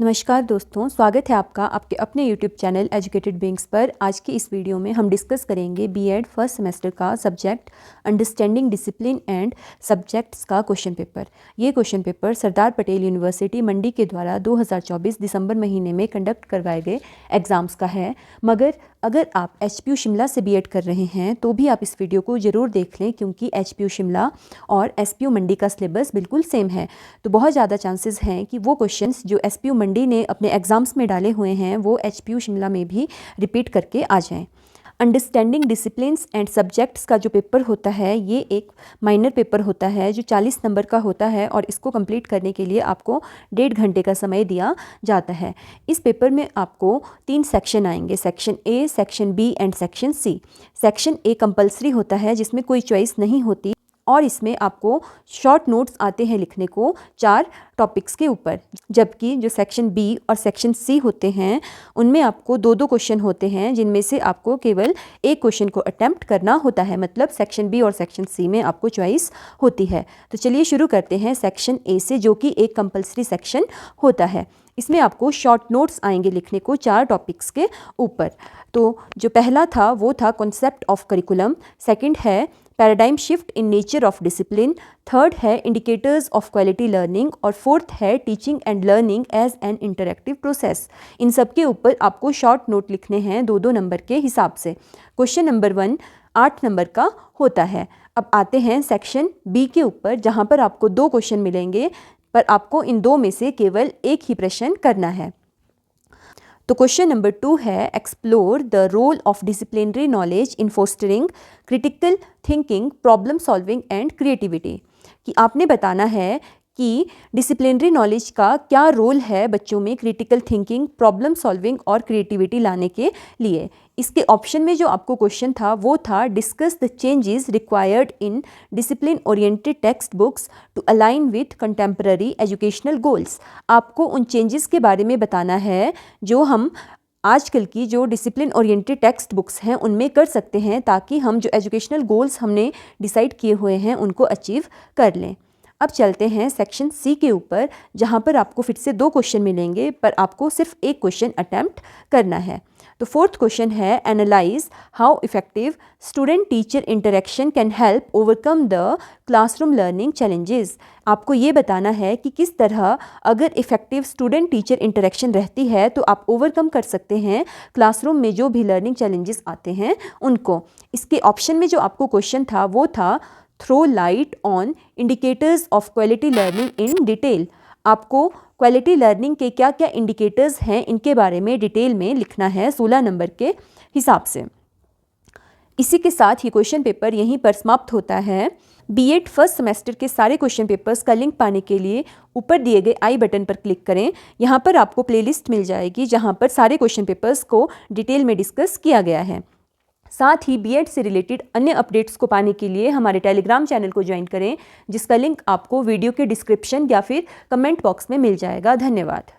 नमस्कार दोस्तों, स्वागत है आपका आपके अपने YouTube चैनल एजुकेटेड बीइंग्स पर। आज की इस वीडियो में हम डिस्कस करेंगे बीएड फर्स्ट सेमेस्टर का subject understanding discipline and subjects का क्वेश्चन पेपर। ये question paper Sardar Patel university मंडी के द्वारा 2024 दिसंबर महीने में कंडक्ट करवाए गए एग्ज़ाम्स का है। मगर अगर आप HPU शिमला से बीएड कर रहे हैं तो भी आप इस वीडियो को ज़रूर देख लें, क्योंकि HPU शिमला और SPU मंडी का सिलेबस बिल्कुल सेम है। तो बहुत ज़्यादा चांसेस हैं कि वो क्वेश्चंस जो SPU मंडी ने अपने एग्ज़ाम्स में डाले हुए हैं वो HPU शिमला में भी रिपीट करके आ जाएं। अंडरस्टैंडिंग डिसिप्लिन्स एंड सब्जेक्ट्स का जो पेपर होता है ये एक माइनर पेपर होता है जो 40 नंबर का होता है, और इसको कंप्लीट करने के लिए आपको 1.5 घंटे का समय दिया जाता है। इस पेपर में आपको 3 सेक्शन आएंगे, section A, section B and section C. Section A compulsory होता है जिसमें कोई चॉइस नहीं होती, और इसमें आपको शॉर्ट नोट्स आते हैं लिखने को 4 टॉपिक्स के ऊपर। जबकि जो सेक्शन बी और सेक्शन सी होते हैं उनमें आपको 2-2 क्वेश्चन होते हैं, जिनमें से आपको केवल एक क्वेश्चन को अटेम्प्ट करना होता है। मतलब सेक्शन बी और सेक्शन सी में आपको चॉइस होती है। तो चलिए शुरू करते हैं सेक्शन ए से, जो कि एक कंपलसरी सेक्शन होता है। इसमें आपको शॉर्ट नोट्स आएंगे लिखने को 4 टॉपिक्स के ऊपर। तो जो पहला था वो था कॉन्सेप्ट ऑफ करिकुलम, सेकंड है paradigm shift in nature of discipline, third है इंडिकेटर्स ऑफ क्वालिटी लर्निंग, और फोर्थ है teaching and learning as an interactive process. इन सब के ऊपर आपको शॉर्ट नोट लिखने हैं 2-2 नंबर के हिसाब से। क्वेश्चन नंबर 1 8 नंबर का होता है। अब आते हैं सेक्शन बी के ऊपर, जहाँ पर आपको 2 क्वेश्चन मिलेंगे, पर आपको इन 2 में से केवल एक ही प्रश्न करना है। तो क्वेश्चन नंबर 2 है explore the role of disciplinary knowledge in fostering critical thinking, problem solving and creativity. कि आपने बताना है कि डिसिप्लिनरी नॉलेज का क्या रोल है बच्चों में क्रिटिकल थिंकिंग, प्रॉब्लम सॉल्विंग और क्रिएटिविटी लाने के लिए। इसके ऑप्शन में जो आपको क्वेश्चन था वो था discuss the changes required in discipline oriented text books to align with contemporary educational goals. आपको उन चेंजेस के बारे में बताना है जो हम आजकल की जो डिसिप्लिन ओरिएंटेड टेक्स्ट बुक्स हैं उनमें कर सकते हैं, ताकि हम जो एजुकेशनल गोल्स हमने डिसाइड किए हुए हैं उनको अचीव कर लें। अब चलते हैं सेक्शन सी के ऊपर, जहाँ पर आपको फिर से 2 क्वेश्चन मिलेंगे, पर आपको सिर्फ एक क्वेश्चन अटैम्प्ट करना है। तो फोर्थ क्वेश्चन है analyse how effective student teacher interaction can help overcome the classroom learning challenges. आपको ये बताना है कि किस तरह अगर इफेक्टिव स्टूडेंट टीचर इंटरेक्शन रहती है तो आप ओवरकम कर सकते हैं क्लासरूम में जो भी लर्निंग चैलेंजेस आते हैं उनको। इसके ऑप्शन में जो आपको क्वेश्चन था वो था throw light on indicators of quality learning in detail. आपको क्वालिटी लर्निंग के क्या क्या इंडिकेटर्स हैं इनके बारे में डिटेल में लिखना है 16 नंबर के हिसाब से। इसी के साथ ये क्वेश्चन पेपर यहीं पर समाप्त होता है। बीएड फर्स्ट सेमेस्टर के सारे क्वेश्चन पेपर्स का लिंक पाने के लिए ऊपर दिए गए आई बटन पर क्लिक करें। यहाँ पर आपको प्लेलिस्ट मिल जाएगी जहाँ पर सारे क्वेश्चन पेपर्स को डिटेल में डिस्कस किया गया है। साथ ही बीएड से रिलेटेड अन्य अपडेट्स को पाने के लिए हमारे टेलीग्राम चैनल को ज्वाइन करें, जिसका लिंक आपको वीडियो के डिस्क्रिप्शन या फिर कमेंट बॉक्स में मिल जाएगा। धन्यवाद।